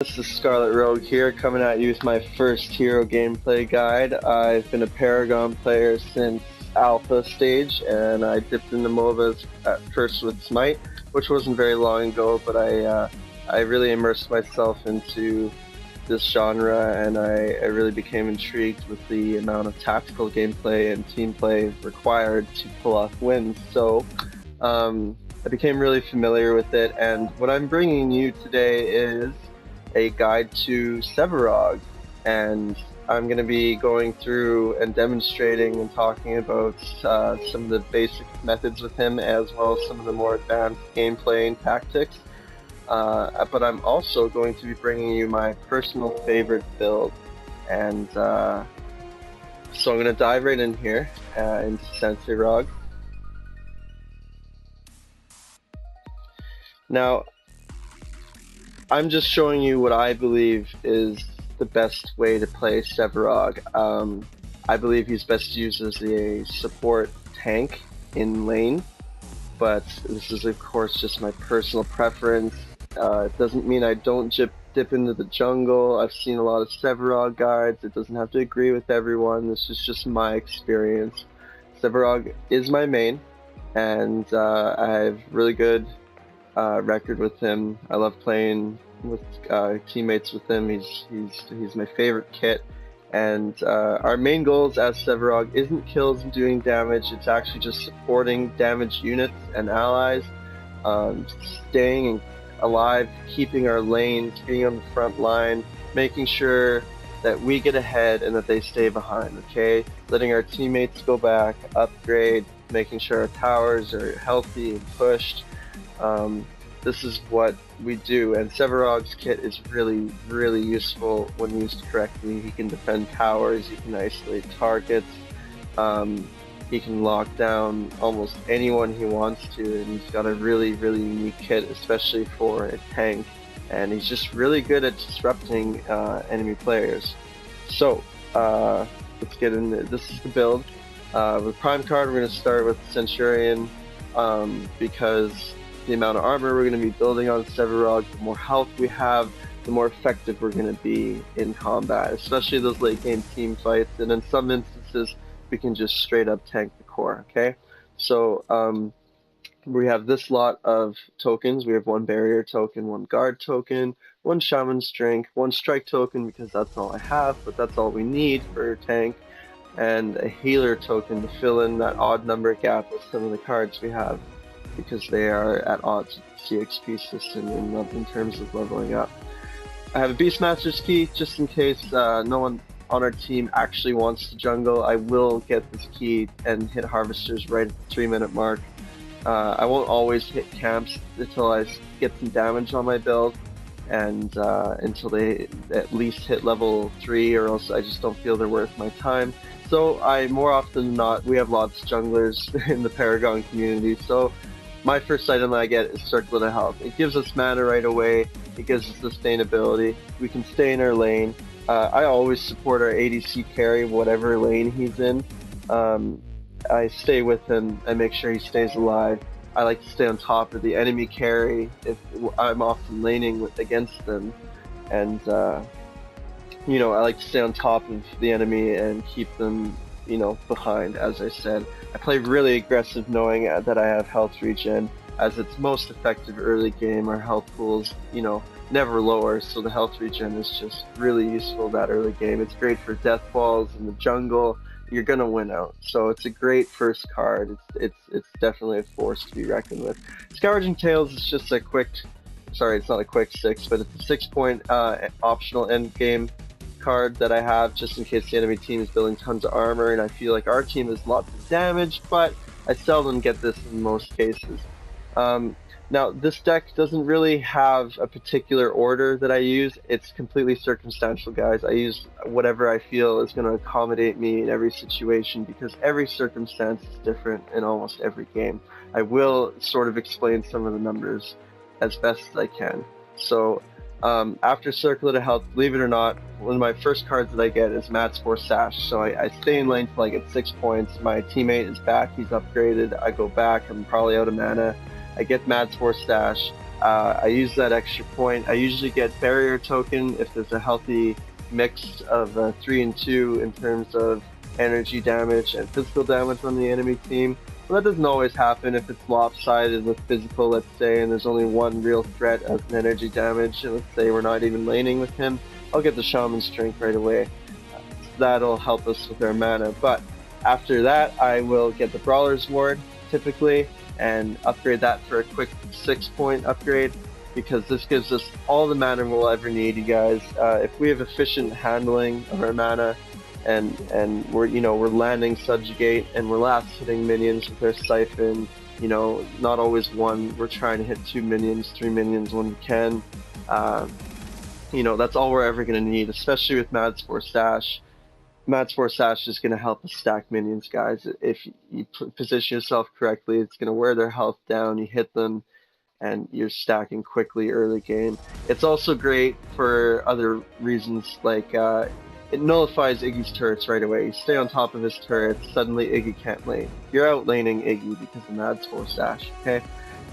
This is Scarlet Rogue here, coming at you with my first hero gameplay guide. I've been a Paragon player since Alpha stage, and I dipped into MOBAs at first with Smite, which wasn't very long ago, but I really immersed myself into this genre, and I really became intrigued with the amount of tactical gameplay and team play required to pull off wins. So I became really familiar with it, and what I'm bringing you today is a guide to SEVAROG, and I'm going to be going through and demonstrating and talking about some of the basic methods with him, as well as some of the more advanced gameplay and tactics. But I'm also going to be bringing you my personal favorite build, and so I'm going to dive right in here into SEVAROG. Now, I'm just showing you what I believe is the best way to play SEVAROG. I believe he's best used as a support tank in lane, but this is of course just my personal preference. It doesn't mean I don't dip into the jungle. I've seen a lot of SEVAROG guides. It doesn't have to agree with everyone. This is just my experience. SEVAROG is my main, and I have really good record with him. I love playing with teammates with him. He's my favorite kit, and our main goals as SEVAROG isn't kills and doing damage. It's actually just supporting damaged units and allies, staying alive, keeping our lanes, being on the front line, making sure that we get ahead and that they stay behind. Okay, letting our teammates go back, upgrade, making sure our towers are healthy and pushed. This is what we do, and SEVAROG's kit is really, really useful when used correctly. He can defend towers, he can isolate targets, he can lock down almost anyone he wants to, and he's got a really, really unique kit, especially for a tank, and he's just really good at disrupting enemy players. So, let's get into it. This is the build. With Prime card, we're going to start with Centurion, because the amount of armor we're going to be building on SEVAROG, the more health we have, the more effective we're going to be in combat, especially those late game team fights, and in some instances we can just straight up tank the core. Okay, so we have this lot of tokens. We have one barrier token, one guard token, one shaman's drink, one strike token, because that's all I have, but that's all we need for a tank, and a healer token to fill in that odd number gap with some of the cards we have, because they are at odds with the CXP system in terms of leveling up. I have a Beastmaster's key just in case no one on our team actually wants to jungle. I will get this key and hit harvesters right at the 3-minute mark. I won't always hit camps until I get some damage on my build, and until they at least hit level 3, or else I just don't feel they're worth my time. So more often than not, we have lots of junglers in the Paragon community, so my first item that I get is Circlet of Health. It gives us mana right away, it gives us sustainability, we can stay in our lane. I always support our ADC carry, whatever lane he's in. I stay with him, I make sure he stays alive. I like to stay on top of the enemy carry if I'm often laning against them. And you know, I like to stay on top of the enemy and keep them, you know, behind, as I said. I play really aggressive knowing that I have health regen, as it's most effective early game. Our health pools, you know, never lower, so the health regen is just really useful that early game. It's great for death balls in the jungle. You're gonna win out, so it's a great first card. It's definitely a force to be reckoned with. Scourging Tails is just a quick, sorry, it's not a quick 6, but it's a 6-point optional end game card that I have just in case the enemy team is building tons of armor and I feel like our team has lots of damage, but I seldom get this in most cases. Now, this deck doesn't really have a particular order that I use. It's completely circumstantial, guys. I use whatever I feel is going to accommodate me in every situation, because every circumstance is different in almost every game. I will sort of explain some of the numbers as best as I can. So, after Circlet of Health, believe it or not, one of my first cards that I get is Mat's Force Sash. So I stay in lane till I get 6 points. My teammate is back, he's upgraded. I go back, I'm probably out of mana. I get Mat's Force Sash. I use that extra point. I usually get barrier token if there's a healthy mix of 3 and 2 in terms of energy damage and physical damage on the enemy team. Well, that doesn't always happen if it's lopsided with physical, let's say, and there's only one real threat as an energy damage, and let's say we're not even laning with him. I'll get the Shaman Strength right away. That'll help us with our mana. But after that, I will get the Brawler's Ward, typically, and upgrade that for a quick 6-point upgrade, because this gives us all the mana we'll ever need, you guys. If we have efficient handling of our mana, and we're landing Subjugate, and we're last hitting minions with our Siphon, not always one. We're trying to hit 2 minions, 3 minions when we can. That's all we're ever going to need, especially with Mad Spore Sash. Mad Spore Sash is going to help us stack minions, guys. If you position yourself correctly, it's going to wear their health down, you hit them, and you're stacking quickly early game. It's also great for other reasons, like it nullifies Iggy's turrets right away. You stay on top of his turrets, suddenly Iggy can't lane. You're out laning Iggy because of Mad Spore Sash, okay?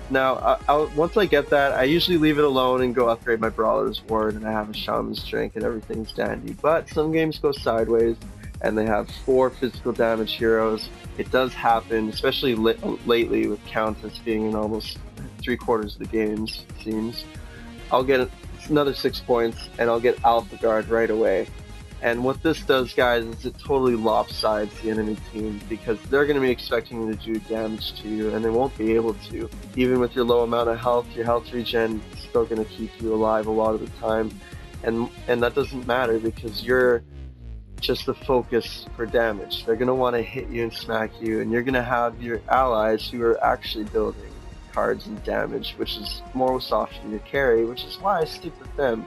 Now, once I get that, I usually leave it alone and go upgrade my Brawler's Ward, and I have a Shaman's Strength, and everything's dandy. But some games go sideways, and they have 4 physical damage heroes. It does happen, especially lately with Countess being in almost 3/4 of the games, it seems. I'll get another 6 points, and I'll get Alpha Guard right away. And what this does, guys, is it totally lopsides the enemy team, because they're going to be expecting to do damage to you, and they won't be able to. Even with your low amount of health, your health regen is still going to keep you alive a lot of the time. And that doesn't matter, because you're just the focus for damage. They're going to want to hit you and smack you, and you're going to have your allies who are actually building cards and damage, which is more soft for your carry, which is why I stick with them.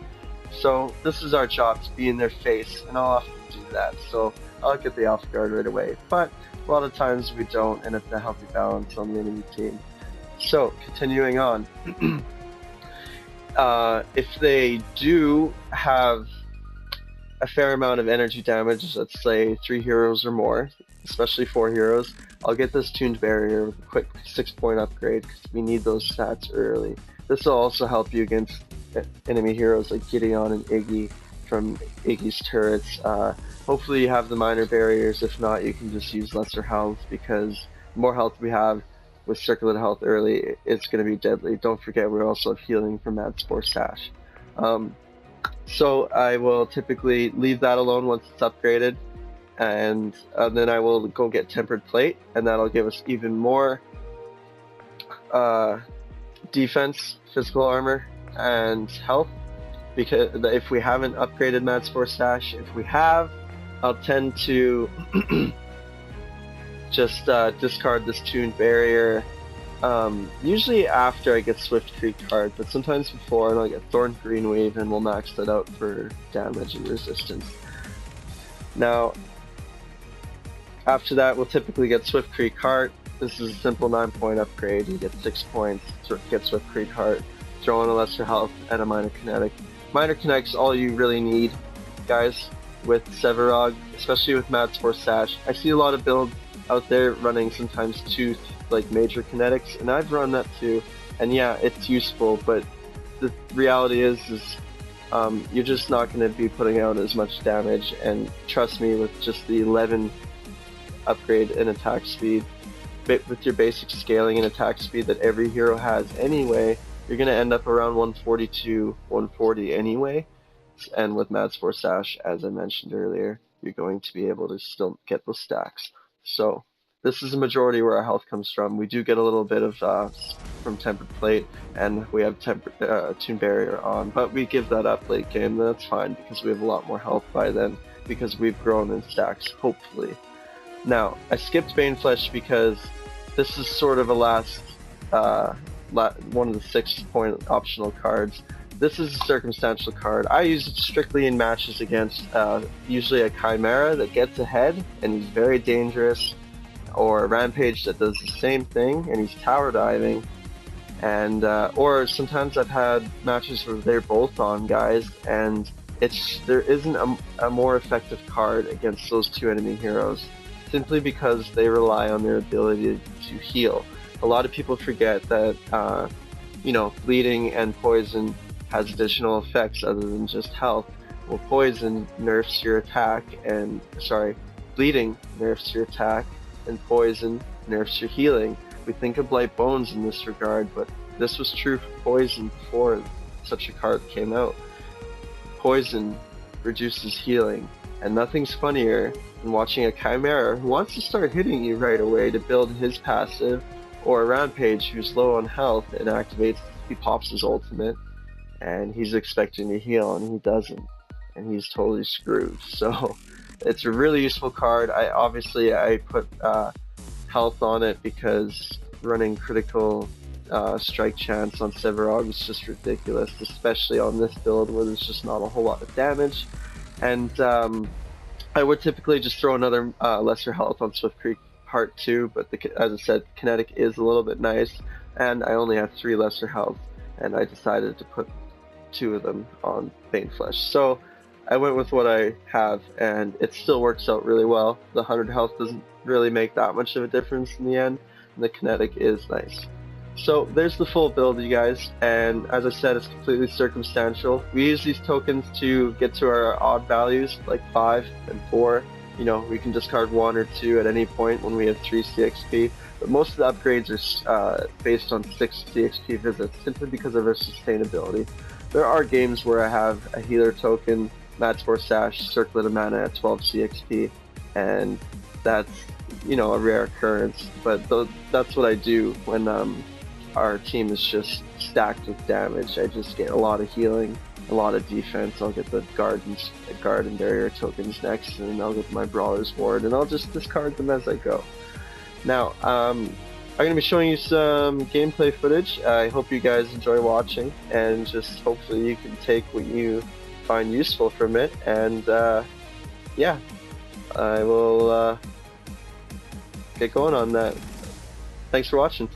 So this is our job, to be in their face, and I'll often do that. So I'll get the Alpha Guard right away. But a lot of times we don't, and it's a healthy balance on the enemy team. So continuing on, if they do have a fair amount of energy damage, let's say 3 heroes or more, especially 4 heroes, I'll get this Tuned Barrier with a quick 6-point upgrade, because we need those stats early. This will also help you against enemy heroes like Gideon and Iggy from Iggy's turrets. Hopefully you have the minor barriers. If not, you can just use lesser health, because the more health we have with Circlet Health early, it's going to be deadly. Don't forget, we're also healing from Mad Spore Sash. So I will typically leave that alone once it's upgraded, and then I will go get Tempered Plate, and that'll give us even more defense, physical armor, and health, because if we haven't upgraded Mad Spore Sash, if we have, I'll tend to just discard this Tuned Barrier, usually after I get Swift Creek card, but sometimes before, and I'll get Thorn Greenweave, and we'll max that out for damage and resistance. Now, after that, we'll typically get Swift Creek Heart. This is a simple 9-point upgrade. You get 6 points to get Swift Creek Heart, throw in a lesser health, and a minor kinetic. Minor kinetic's all you really need, guys, with Sevarog, especially with Mad Spore Sash. I see a lot of builds out there running sometimes 2 major kinetics, and I've run that too, and yeah, it's useful, but the reality is you're just not going to be putting out as much damage, and trust me, with just the 11 upgrade in attack speed, with your basic scaling and attack speed that every hero has anyway, you're going to end up around 142, 140 anyway. And with Mad Spore Sash, as I mentioned earlier, you're going to be able to still get those stacks. So this is the majority where our health comes from. We do get a little bit of from Tempered Plate, and we have Tuned Barrier on, but we give that up late game. That's fine, because we have a lot more health by then, because we've grown in stacks, hopefully. Now, I skipped Baneflesh because this is sort of a last one of the 6-point optional cards. This is a circumstantial card. I use it strictly in matches against usually a Chimera that gets ahead and he's very dangerous, or a Rampage that does the same thing and he's tower diving, and or sometimes I've had matches where they're both on, guys, and there isn't a more effective card against those 2 enemy heroes, simply because they rely on their ability to heal. A lot of people forget that you know, bleeding and poison has additional effects other than just health. Well, poison nerfs your attack, and bleeding nerfs your attack, and poison nerfs your healing. We think of Blight Bones in this regard, but this was true for poison before such a card came out. Poison reduces healing, and nothing's funnier than watching a Chimera who wants to start hitting you right away to build his passive, or a Rampage who's low on health and activates, he pops his ultimate, and he's expecting to heal and he doesn't, and he's totally screwed. So it's a really useful card. I put health on it because running critical strike chance on SEVAROG is just ridiculous, especially on this build where there's just not a whole lot of damage. And I would typically just throw another lesser health on Swift Creek Part 2, but as I said, kinetic is a little bit nice, and I only have 3 lesser health, and I decided to put 2 of them on Baneflesh. So I went with what I have, and it still works out really well. The 100 health doesn't really make that much of a difference in the end, and the kinetic is nice. So there's the full build, you guys, and as I said, it's completely circumstantial. We use these tokens to get to our odd values, like 5 and 4. You know, we can discard 1 or 2 at any point when we have 3 CXP, but most of the upgrades are based on 6 CXP visits, simply because of their sustainability. There are games where I have a healer token, Matspore Sash, Circlet of Mana at 12 CXP, and that's, you know, a rare occurrence, but that's what I do when our team is just stacked with damage. I just get a lot of healing, a lot of defense. I'll get the guard and barrier tokens next, and I'll get my Brawler's Ward, and I'll just discard them as I go. Now, I'm going to be showing you some gameplay footage. I hope you guys enjoy watching, and just hopefully you can take what you find useful from it, and yeah, I will get going on that. Thanks for watching.